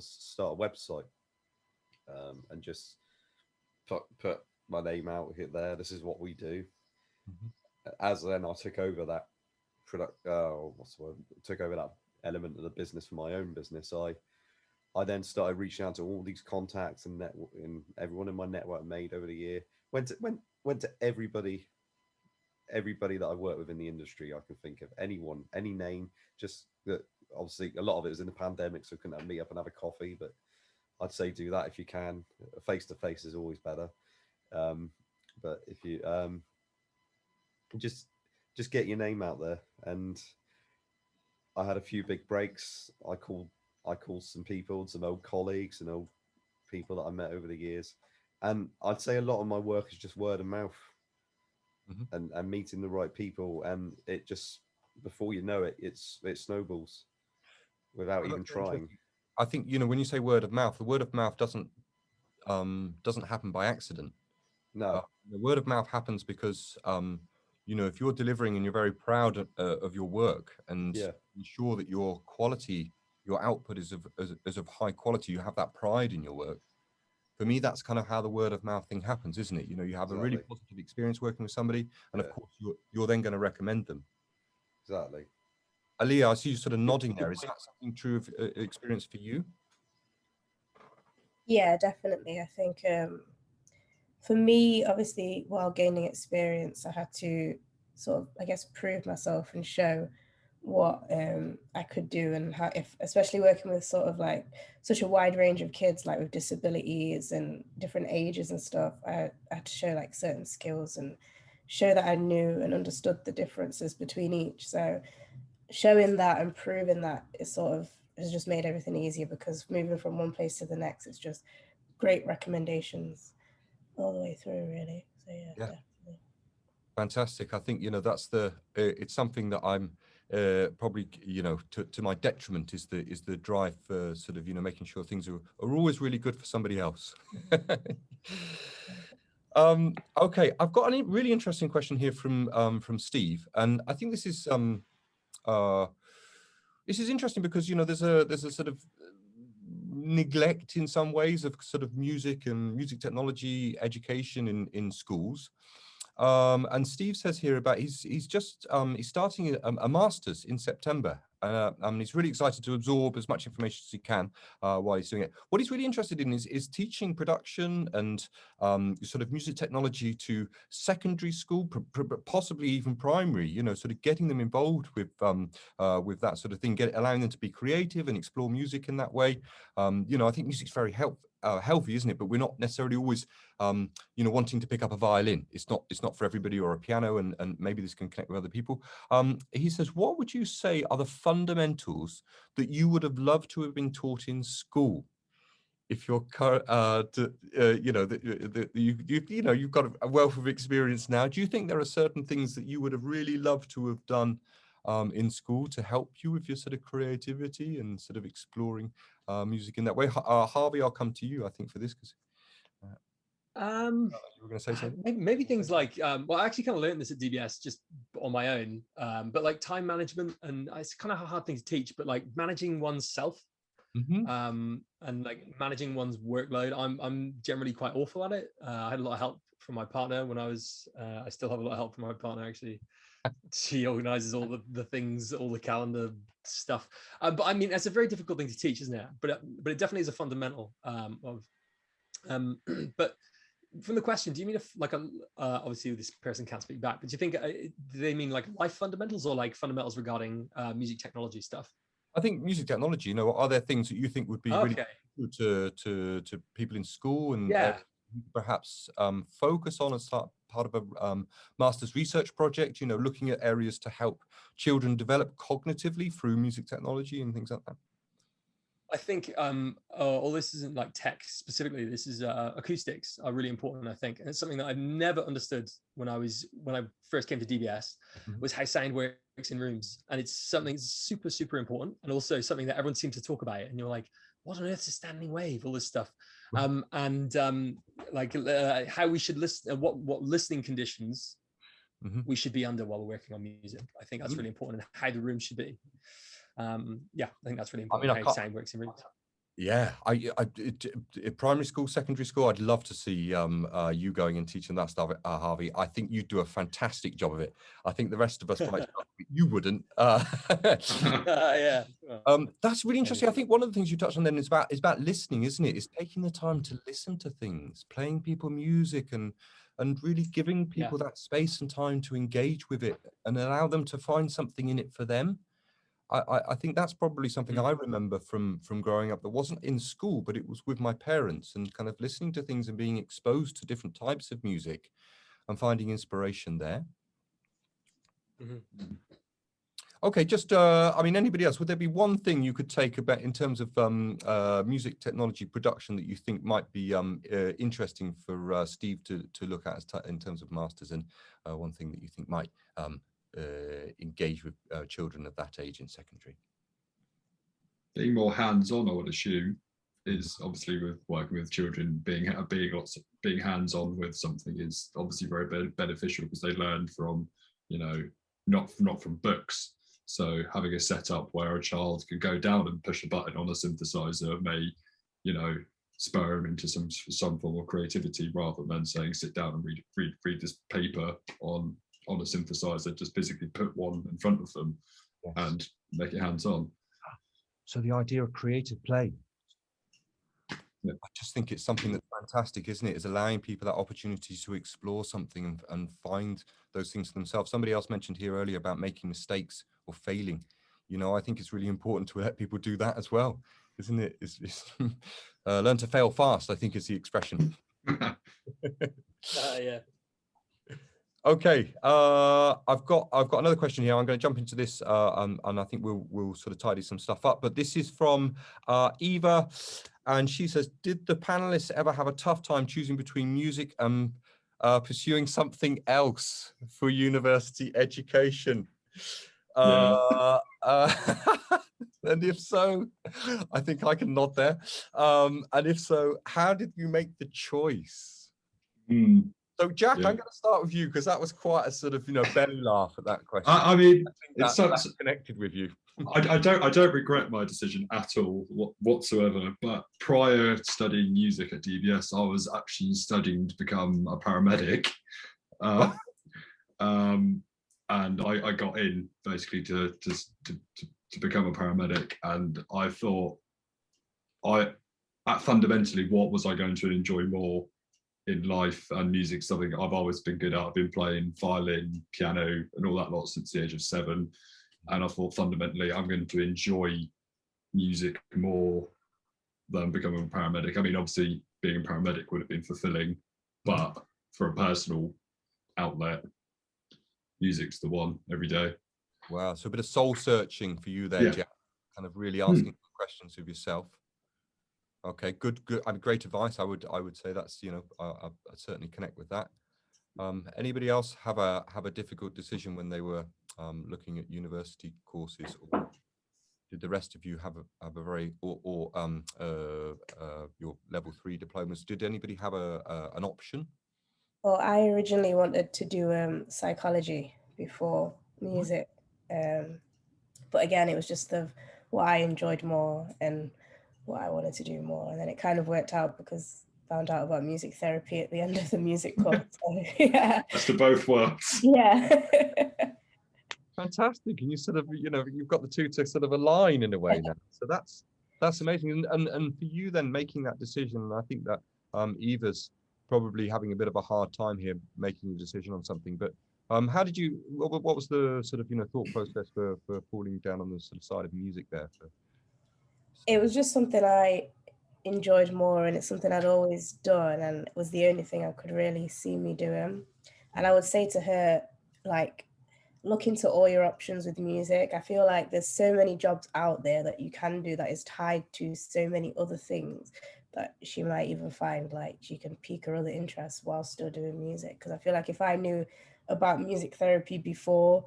start a website, and just put my name out here. This is what we do. As then I took over that took over that element of the business for my own business. I then started reaching out to all these contacts and everyone in my network made over the year. Went to everybody that I work with in the industry I can think of, anyone, any name. Just that, obviously a lot of it was in the pandemic, so couldn't meet up and have a coffee, but I'd say do that if you can. Face to face is always better. But if you just get your name out there. And I had a few big breaks. I called some people, some old colleagues and old people that I met over the years. And I'd say a lot of my work is just word of mouth, and meeting the right people. And it just, before you know it, it snowballs without even trying. I think, you know, when you say word of mouth, the word of mouth doesn't happen by accident. No. The word of mouth happens because, you know, if you're delivering and you're very proud of your work, and ensure that your quality, your output is of high quality, you have that pride in your work. For me, that's kind of how the word of mouth thing happens, isn't it? You know, you have a really positive experience working with somebody, and of course you're then going to recommend them. Exactly. Aaliyah, I see you sort of nodding there. Is that something true of experience for you? Yeah, definitely. I think for me, obviously, while gaining experience, I had to sort of, I guess, prove myself and show what I could do, and how, especially working with sort of like such a wide range of kids, like with disabilities and different ages and stuff. I had to show like certain skills and show that I knew and understood the differences between each. So showing that and proving that is sort of has just made everything easier, because moving from one place to the next, it's just great recommendations all the way through, really. So yeah. Definitely. Fantastic. I think, you know, that's it's something that I'm probably, you know, to my detriment, is the drive for sort of, you know, making sure things are always really good for somebody else. Okay, I've got a really interesting question here from Steve, and I think this is interesting because, you know, there's a sort of neglect in some ways of sort of music and music technology education in schools. And Steve says here about he's starting a master's in September. He's really excited to absorb as much information as he can while he's doing it. What he's really interested in is teaching production and sort of music technology to secondary school, possibly even primary. You know, sort of getting them involved with that sort of thing, allowing them to be creative and explore music in that way. You know, I think music's very healthy, isn't it? But we're not necessarily always, you know, wanting to pick up a violin. It's not for everybody, or a piano, and maybe this can connect with other people. He says, what would you say are the fundamentals that you would have loved to have been taught in school? If you're, you know, you know, you've got a wealth of experience now. Do you think there are certain things that you would have really loved to have done in school to help you with your sort of creativity and sort of exploring music in that way? Harvey, I'll come to you, I think, for this, because you were going to say something. Maybe things like, well, I actually kind of learned this at DBS just on my own, but like time management, and it's kind of a hard thing to teach, but like managing oneself. And like managing one's workload. I'm generally quite awful at it. I had a lot of help from my partner when I was, I still have a lot of help from my partner, actually. She organizes all the things, all the calendar stuff. But I mean, that's a very difficult thing to teach, isn't it? But it definitely is a fundamental but from the question, do you mean obviously this person can't speak back, but do you think, do they mean like life fundamentals, or like fundamentals regarding music technology stuff? I think music technology, you know, are there things that you think would be really good to people in school, and perhaps focus on as part of a master's research project, you know, looking at areas to help children develop cognitively through music technology and things like that? I think all this isn't like tech specifically. This is acoustics are really important, I think, and it's something that I've never understood when I first came to DBS, was how sound works in rooms, and it's something super important, and also something that everyone seems to talk about it, and you're like, what on earth is a standing wave? All this stuff, like how we should listen, what listening conditions we should be under while we're working on music. I think that's really important, and how the room should be. Yeah, I think that's really important. I mean, how sound works in rooms. Yeah, in primary school, secondary school, I'd love to see you going and teaching that stuff, Harvey. I think you'd do a fantastic job of it. I think the rest of us might, you wouldn't. Yeah. That's really interesting. I think one of the things you touched on then is about listening, isn't it? It's taking the time to listen to things, playing people music, and really giving people that space and time to engage with it and allow them to find something in it for them. I think that's probably something I remember from growing up that wasn't in school, but it was with my parents, and kind of listening to things and being exposed to different types of music and finding inspiration there. Okay, just I mean, anybody else, would there be one thing you could take about in terms of music technology production that you think might be interesting for Steve to look at in terms of masters, and one thing that you think might engage with children of that age in secondary? Being more hands-on, I would assume, is obviously with working with children, being hands-on with something is obviously very beneficial, because they learn from, you know, not from books. So having a setup where a child could go down and push a button on a synthesizer may, you know, spur them into some form of creativity, rather than saying sit down and read this paper on a synthesizer. Just physically put one in front of them and make it hands-on. So the idea of creative play, I just think it's something that's fantastic, isn't it? Is allowing people that opportunity to explore something and find those things for themselves. Somebody else mentioned here earlier about making mistakes or failing. You know, I think it's really important to let people do that as well, isn't it? It's learn to fail fast, I think, is the expression. Yeah. Okay, I've got another question here. I'm going to jump into this, and I think we'll sort of tidy some stuff up. But this is from Eva, and she says, "Did the panelists ever have a tough time choosing between music and pursuing something else for university education?" And if so, I think I can nod there. And if so, how did you make the choice? So, Jack, I'm going to start with you, because that was quite a sort of, you know, belly laugh at that question. I mean, that's connected with you. I don't regret my decision at all whatsoever. But prior to studying music at DBS, I was actually studying to become a paramedic, and I got in basically to become a paramedic. And I thought, fundamentally, what was I going to enjoy more in life? And music, something I've always been good at. I've been playing violin, piano, and all that lot since the age of 7. And I thought fundamentally I'm going to enjoy music more than becoming a paramedic. I mean, obviously being a paramedic would have been fulfilling, but for a personal outlet, music's the one every day. Wow, so a bit of soul searching for you there, Yeah. Jeff. Kind of really asking questions of yourself. Okay, good. I mean, great advice. I would say that's, you know, I certainly connect with that. Anybody else have a difficult decision when they were looking at university courses, or did the rest of you have a very or your level 3 diplomas? Did anybody have an option? Well, I originally wanted to do psychology before music, but again, it was just what I enjoyed more and what I wanted to do more, and then it kind of worked out because I found out about music therapy at the end of the music course. So, yeah. Best of both worlds. Yeah. Fantastic, and you sort of, you know, you've got the two to sort of align in a way now. So that's amazing, and for you then making that decision, I think that Eva's probably having a bit of a hard time here making a decision on something. But how did you? What was the sort of, you know, thought process for falling down on the sort of side of music there? It was just something I enjoyed more, and it's something I'd always done, and it was the only thing I could really see me doing. And I would say to her, like, look into all your options with music. I feel like there's so many jobs out there that you can do that is tied to so many other things that she might even find like she can pique her other interests while still doing music. Because I feel like if I knew about music therapy before,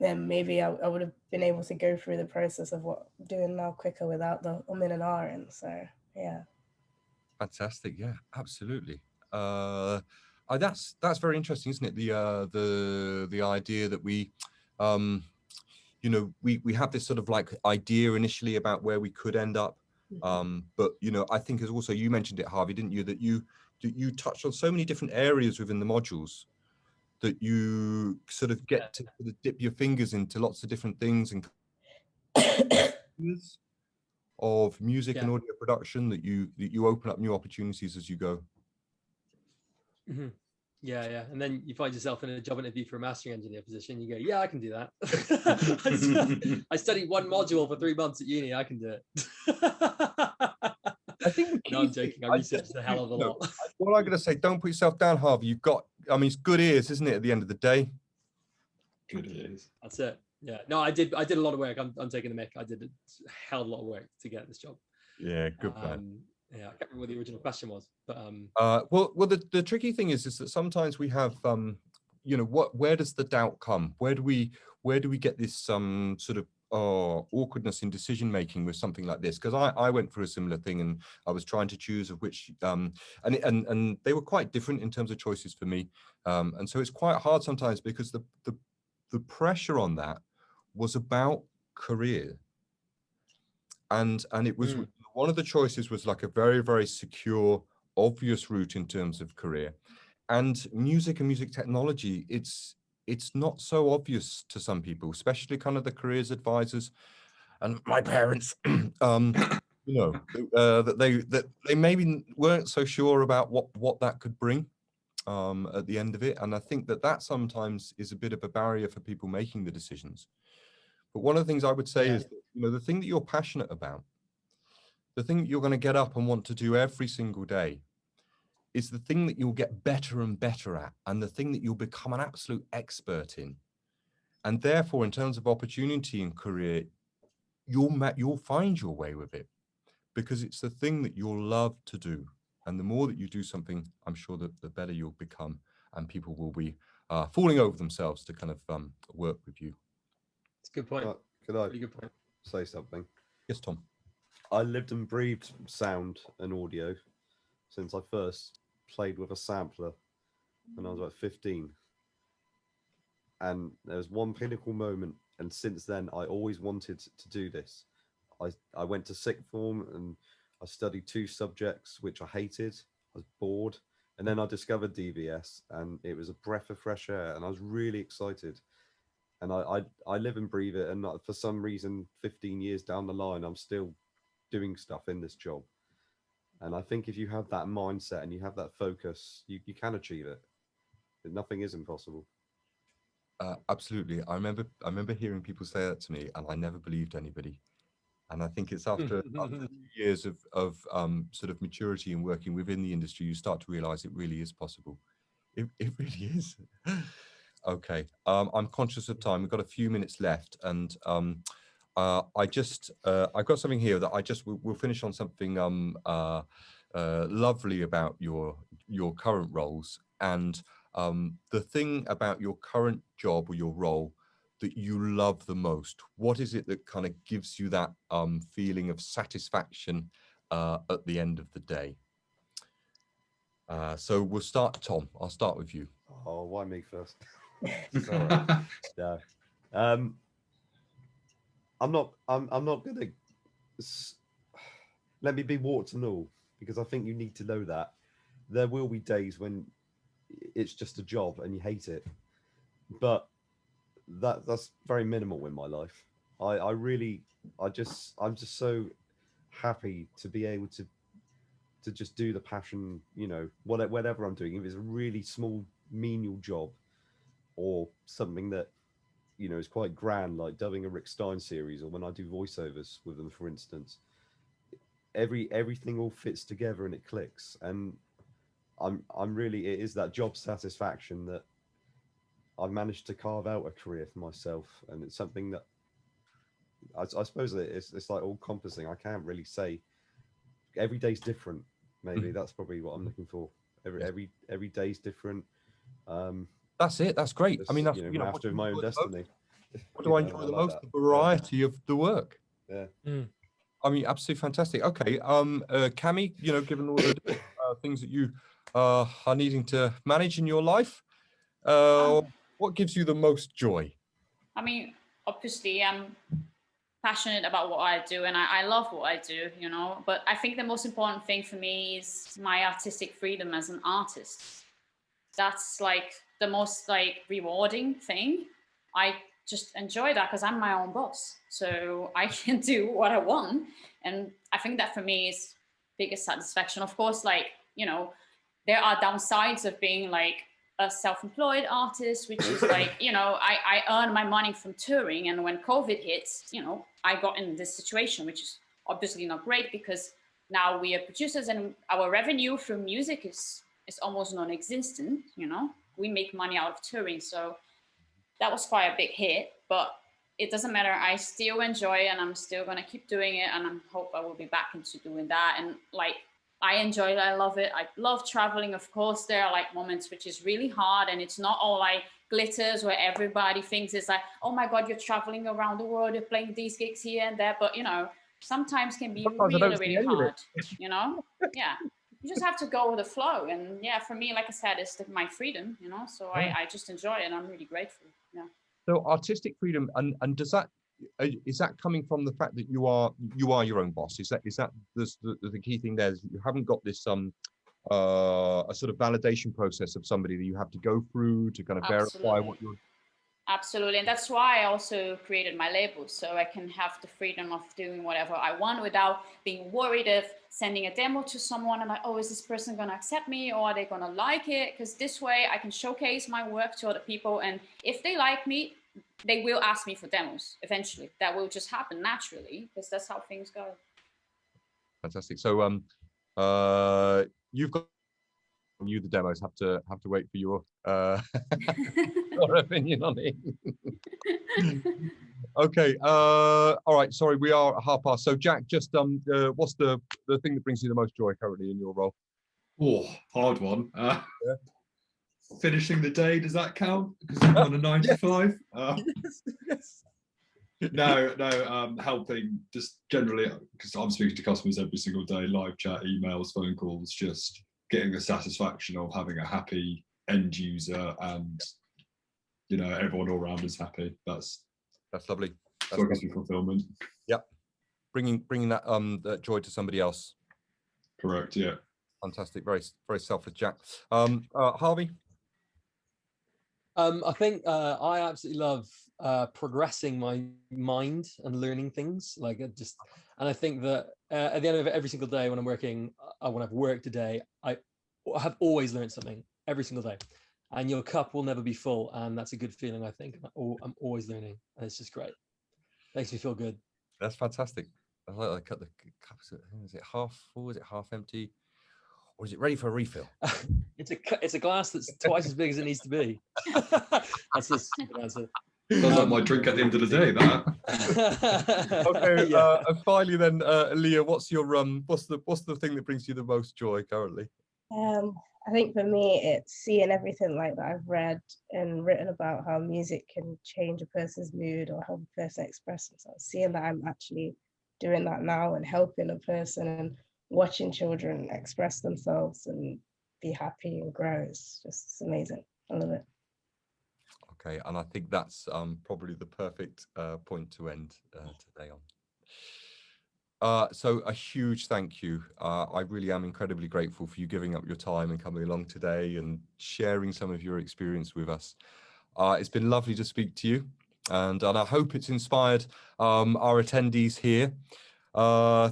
then maybe I would have been able to go through the process of what I'm doing now quicker without the in and ahhing. So yeah. Fantastic, yeah, absolutely. That's very interesting, isn't it? The idea that we, you know, we have this sort of like idea initially about where we could end up, but you know, I think as also you mentioned it, Harvey, didn't you, that you touched on so many different areas within the modules that you sort of get to sort of dip your fingers into lots of different things and of music and audio production, that you open up new opportunities as you go. Mm-hmm. Yeah. And then you find yourself in a job interview for a mastering engineer position. You go, yeah, I can do that. I studied one module for 3 months at uni. I can do it. I think no, I'm joking. I researched the hell of a lot. What I'm going to say, don't put yourself down, Harvey. You've got, I mean, it's good ears, isn't it, at the end of the day? Good ears. That's it. Yeah. No, I did a lot of work. I'm taking the mic. I did a hell of a lot of work to get this job. Yeah, good man. Yeah, I can't remember what the original question was, but well, the tricky thing is that sometimes we have you know, where does the doubt come? Where do we get this sort of awkwardness in decision making with something like this? Because I went through a similar thing, and I was trying to choose of which and they were quite different in terms of choices for me, and so it's quite hard sometimes because the pressure on that was about career, and it was one of the choices was like a very, very secure, obvious route in terms of career. And music and music technology, it's not so obvious to some people, especially kind of the careers advisors and my parents, you know, that they maybe weren't so sure about what that could bring at the end of it. And I think that sometimes is a bit of a barrier for people making the decisions. But one of the things I would say is that, you know, the thing that you're passionate about, the thing that you're going to get up and want to do every single day, is the thing that you'll get better and better at, and the thing that you'll become an absolute expert in. And therefore, in terms of opportunity and career, you'll find your way with it, because it's the thing that you'll love to do. And the more that you do something, I'm sure that the better you'll become, and people will be falling over themselves to kind of work with you. It's a good point. Could I Really good point. say something? Yes, Tom. I lived and breathed sound and audio since I first played with a sampler when I was about 15. And there was one pinnacle moment, and since then I always wanted to do this. I went to sixth form and I studied 2 subjects which I hated. I was bored, and then I discovered dBs, and it was a breath of fresh air, and I was really excited. And I live and breathe it, and for some reason 15 years down the line I'm still doing stuff in this job. And I think if you have that mindset and you have that focus, you can achieve it. Nothing is impossible. Absolutely. I remember hearing people say that to me, and I never believed anybody. And I think it's after a few years of sort of maturity and working within the industry, you start to realize it really is possible. It really is. Okay, I'm conscious of time. We've got a few minutes left, and I've got something here that we'll finish on something lovely about your current roles, and the thing about your current job or your role that you love the most. What is it that kind of gives you that feeling of satisfaction at the end of the day? So we'll start, Tom. I'll start with you. Oh, why me first? Sorry. No. I'm not gonna let me be warts and all, because I think you need to know that there will be days when it's just a job and you hate it, but that's very minimal in my life. I'm just so happy to be able to just do the passion, you know, whatever I'm doing. If it's a really small menial job or something that, you know, is quite grand, like dubbing a Rick Stein series, or when I do voiceovers with them, for instance, everything all fits together and it clicks. And I'm really, it is that job satisfaction that I've managed to carve out a career for myself. And it's something that I suppose it's like all encompassing. I can't really say. Every day's different. Maybe that's probably what I'm looking for. Every day's different. That's it. That's great. Just, I mean, that's, you know, you know, master of my own destiny. what do I enjoy the most? The variety of the work. Yeah. I mean, absolutely fantastic. Okay, Cami, you know, given all the things that you are needing to manage in your life, what gives you the most joy? I mean, obviously, I'm passionate about what I do, and I love what I do, you know. But I think the most important thing for me is my artistic freedom as an artist. That's like the most like rewarding thing. I just enjoy that because I'm my own boss, so I can do what I want, and I think that for me is biggest satisfaction. Of course, like, you know, there are downsides of being like a self-employed artist, which is like, you know, I earn my money from touring, and when COVID hits, you know, I got in this situation, which is obviously not great, because now we are producers and our revenue from music is almost non-existent. You know, we make money out of touring, so that was quite a big hit, but it doesn't matter. I still enjoy it, and I'm still gonna keep doing it, and I hope I will be back into doing that. And like, I enjoy it. I love it. I love traveling. Of course, there are like moments which is really hard, and it's not all like glitters where everybody thinks it's like, oh my God, you're traveling around the world, you're playing these gigs here and there. But, you know, sometimes can be really hard, you know? Yeah. You just have to go with the flow. And yeah, for me, like I said, it's my freedom, you know? So I just enjoy it, and I'm really grateful. Yeah. So artistic freedom, and does that, is that coming from the fact that you are your own boss? Is that the key thing there? Is that you haven't got this a sort of validation process of somebody that you have to go through to kind of verify what you're. Absolutely, and that's why I also created my label, so I can have the freedom of doing whatever I want without being worried of sending a demo to someone and like, oh, is this person going to accept me, or are they going to like it? Because this way I can showcase my work to other people, and if they like me, they will ask me for demos eventually. That will just happen naturally, because that's how things go. Fantastic. So you've got the demos have to wait for your your opinion on it. Okay. All right. Sorry, we are at 1:30. So Jack, just what's the thing that brings you the most joy currently in your role? Oh, hard one. Finishing the day, does that count? Because I'm on a 9 to 5. Yes. No, helping just generally, because I'm speaking to customers every single day, live chat, emails, phone calls, just getting the satisfaction of having a happy end user, and you know, everyone all around is happy. That's lovely. That's what gives me fulfillment. Yep. Bringing that that joy to somebody else. Correct. Yeah. Fantastic. Very selfless, Jack. Harvey. I think I absolutely love progressing my mind and learning things. Like and I think that at the end of every single day when I'm working, when I've worked a day, I have always learned something every single day, and your cup will never be full, and that's a good feeling. I think I'm always learning, and it's just great. Makes me feel good. That's fantastic. like cut the cup. Is it half full? Is it half empty? Or is it ready for a refill? It's a glass that's twice as big as it needs to be. That's the stupid answer. Sounds like my drink at the end of the day, that. Okay, Yeah. and finally then, Leah, what's the thing that brings you the most joy currently? I think for me, it's seeing everything like that I've read and written about how music can change a person's mood or help a person express themselves. Seeing that I'm actually doing that now and helping a person and watching children express themselves and be happy and grow, it's amazing. I love it. Okay, and I think that's probably the perfect point to end today on. So a huge thank you. I really am incredibly grateful for you giving up your time and coming along today and sharing some of your experience with us. It's been lovely to speak to you, and I hope it's inspired our attendees here.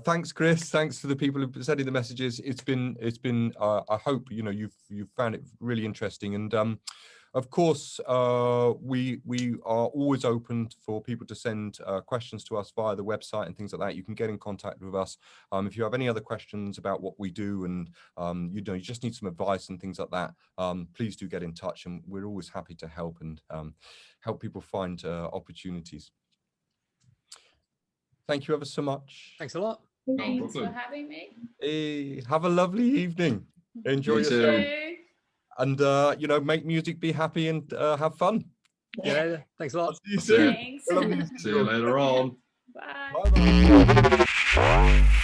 Thanks, Chris. Thanks to the people who sending the messages. It's been. I hope you've found it really interesting, and of course, we are always open for people to send questions to us via the website and things like that. You can get in contact with us if you have any other questions about what we do, and you just need some advice and things like that. Please do get in touch, and we're always happy to help and help people find opportunities. Thank you ever so much. Thanks a lot. Thanks for having me. Hey, have a lovely evening. Enjoy You yourself. too. And make music, be happy, and have fun. Yeah, thanks a lot. See you soon. Thanks. Lovely to See you later on. Bye. Bye-bye.